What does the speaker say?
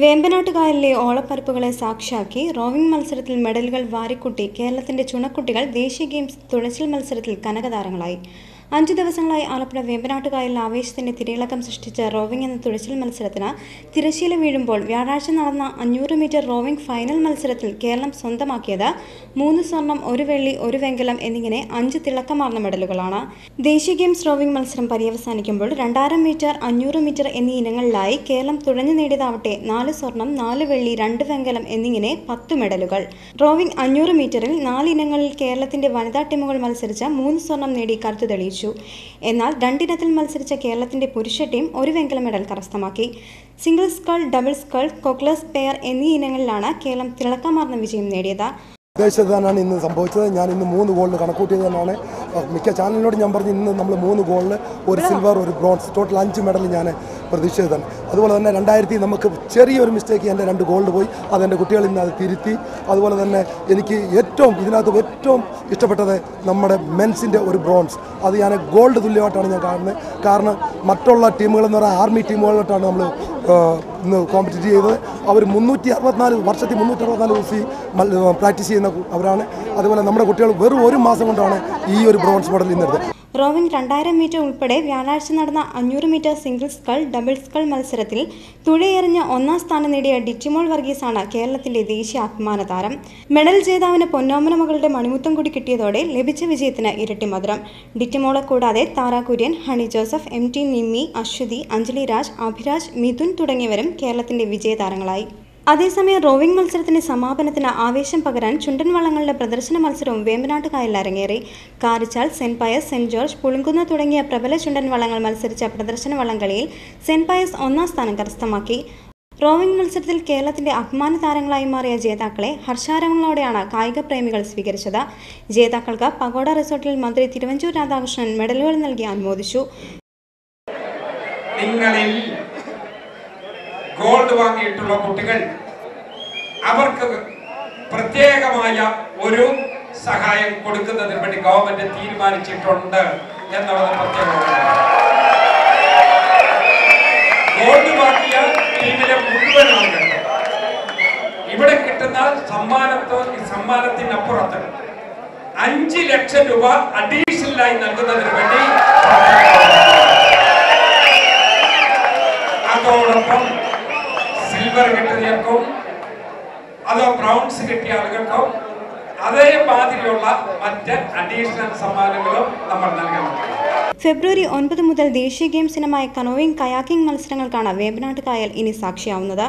വേമ്പനാട്ടുകായലിലെ ഓളപ്പരപ്പുകളെ സാക്ഷിയാക്കി റോവിംഗ് മത്സരത്തിൽ മെഡലുകൾ വാരിക്കൂട്ടി കേരളത്തിന്റെ ചുണക്കുട്ടികൾ ദേശീയ ഗെയിംസ് തുഴച്ചിൽ മത്സരത്തിൽ കനകതാരങ്ങളായി. 5 ദിവസങ്ങളായി ആലപ്പുഴ വേമ്പനാട്ടുകായലിൽ ആവേശത്തിന്റെ തിരയിളക്കം സൃഷ്ടിച്ച റോവിംഗ് എന്ന തുഴച്ചിൽ മത്സരത്തിന് തിരശ്ശീല വീഴുമ്പോൾ വ്യാഴാഴ്ച നടന്ന 500 മീറ്റർ റോവിംഗ് ഫൈനൽ മത്സരത്തിൽ കേരളം സ്വന്തമാക്കിയത് 3 സ്വർണം, 1 വെള്ളി, 1 വെങ്കലം എന്നിങ്ങനെ 5 തിളക്കമാർന്ന മെഡലുകളാണ്. ദേശീയ ഗെയിംസ് റോവിംഗ് മത്സരം പര്യവസാനിക്കുമ്പോൾ 2000 മീറ്റർ, 500 മീറ്റർ എന്നീ ഇനങ്ങളിലായി കേരളം തുഴഞ്ഞു നേടിയതാവട്ടെ 4 സ്വർണം, 4 വെള്ളി, 2 വെങ്കലം എന്നിങ്ങനെ 10 മെഡലുകൾ. റോവിംഗ് 500 മീറ്ററിൽ 4 ഇനങ്ങളിൽ കേരളത്തിന്റെ വനിതാ ടീമുകൾ മത്സരിച്ച 3 സ്വർണം നേടി കരുത്തു തെളിയിച്ചു. എന്നാൽ 2 ഇനത്തിൽ മത്സരിച്ച കേരളത്തിന്റെ പുരുഷ ടീം 1 വെങ്കല മെഡൽ കരസ്ഥമാക്കി. Single scull, double scull, coxless pair എന്നീ ഇനങ്ങളിലാണ് കേരളം തിളക്കമാർന്ന വിജയം നേടിയത്. ഉദ്ദേശിച്ചതാണ് ഇന്ന് സംഭവിച്ചത്. ഞാൻ ഇന്ന് 3 ഗോളിന് കണക്കൂട്ടിയത് തന്നെയാണ്. മിക്ക ചാനലിനോട് ഞാൻ പറഞ്ഞു ഇന്ന് നമ്മൾ 3 ഗോളിന് 1 സിൽവർ, 1 ബ്രോൺസ്, ടോട്ടൽ 5 മെഡൽ ഞാൻ പ്രതീക്ഷിച്ചത് തന്നെ. അതുപോലെ തന്നെ 2000 നമുക്ക് ചെറിയൊരു മിസ്റ്റേക്ക് എൻ്റെ 2 ഗോൾഡ് പോയി. അതെൻ്റെ കുട്ടികൾ ഇന്ന് അത് തിരുത്തി. അതുപോലെ തന്നെ എനിക്ക് ഇതിനകത്ത് ഏറ്റവും ഇഷ്ടപ്പെട്ടത് നമ്മുടെ മെൻസിൻ്റെ 1 ബ്രോൺസ്. അത് ഞാൻ ഗോൾഡ് തുല്യമായിട്ടാണ് ഞാൻ കാണുന്നത്. കാരണം മറ്റുള്ള ടീമുകളെന്ന് പറഞ്ഞാൽ ആർമി ടീമുകളായിട്ടാണ് നമ്മൾ ഇന്ന് കോമ്പറ്റീറ്റ് ചെയ്തത്. അവർ 364 ദിവസം പ്രാക്ടീസ് ചെയ്യുന്ന അവരാണ്. അതുപോലെ നമ്മുടെ കുട്ടികൾ വെറും 1 മാസം കൊണ്ടാണ് ഈ ഒരു ബ്രോൺസ് മെഡൽ ഇന്നെടുത്തത്. റോവിംഗ് 2000 മീറ്റർ ഉൾപ്പെടെ വ്യാഴാഴ്ച നടന്ന 500 meter single scull, double scull മത്സരത്തിൽ തുഴയെറിഞ്ഞ് 1ാം സ്ഥാനം നേടിയ ഡിറ്റിമോൾ വർഗീസാണ് കേരളത്തിന്റെ ദേശീയ അഭിമാന താരം. മെഡൽ ജേതാവിന് പൊന്നോമന മകളുടെ മണിമുത്തം കൂടി കിട്ടിയതോടെ ലഭിച്ച വിജയത്തിന് ഇരട്ടി മധുരം. ഡിറ്റിമോളെ കൂടാതെ താര കുര്യൻ, ഹണി ജോസഫ്, MT നിമ്മി, അശ്വതി, അഞ്ജലി രാജ്, അഭിരാജ്, മിഥുൻ തുടങ്ങിയവരും കേരളത്തിന്റെ വിജയതാരങ്ങളായി. അതേസമയം റോവിംഗ് മത്സരത്തിന്റെ സമാപനത്തിന് ആവേശം പകരാൻ ചുണ്ടൻ വള്ളങ്ങളുടെ പ്രദർശന മത്സരവും വേമ്പനാട്ടുകായലിൽ അരങ്ങേറി. Karichal, saint Pius, saint George, Pulinkunnu തുടങ്ങിയ പ്രബല ചുണ്ടൻ വള്ളങ്ങൾ മത്സരിച്ച പ്രദർശന വള്ളംകളിയിൽ സെന്റ് പയസ് 1ാം സ്ഥാനം കരസ്ഥമാക്കി. റോവിംഗ് മത്സരത്തിൽ കേരളത്തിന്റെ അഭിമാന താരങ്ങളായി മാറിയ ജേതാക്കളെ ഹർഷാരവങ്ങളോടെയാണ് കായിക പ്രേമികൾ സ്വീകരിച്ചത്. ജേതാക്കൾക്ക് പഗോഡ റിസോർട്ടിൽ മന്ത്രി തിരുവഞ്ചൂർ രാധാകൃഷ്ണൻ മെഡലുകൾ നൽകി അനുമോദിച്ചു. ഗോൾഡ് വാങ്ങിയിട്ടുള്ള കുട്ടികൾ അവർക്ക് പ്രത്യേകമായ ഒരു സഹായം കൊടുക്കുന്നതിന് വേണ്ടി ഗവൺമെന്റ് തീരുമാനിച്ചിട്ടുണ്ട് എന്നുള്ളത് പ്രത്യേകമാണ്. ഗോൾഡ് വാങ്ങിയ ടീമിലെ മുഴുവൻ ആളുകൾ ഇവിടെ കിട്ടുന്ന സമ്മാനത്തിനപ്പുറത്ത് 5 ലക്ഷം രൂപ അഡീഷണലായി നൽകുന്നതിന് വേണ്ടി, അതോടൊപ്പം സിൽവർ കിട്ടിയവർക്കും അതോ ബ്രൗൺസ് കിട്ടിയ ആളുകൾക്കും അതേമാതിരിയുള്ള മറ്റ് അഡീഷണൽ സമ്മാനങ്ങളും നമ്മൾ നൽകുന്നു. ഫെബ്രുവരി 9 മുതൽ ദേശീയ ഗെയിംസ് ഇനമായ കനോയിങ്, കയാക്കിംഗ് മത്സരങ്ങൾക്കാണ് വേമ്പനാട്ടുകായൽ ഇനി സാക്ഷിയാവുന്നത്.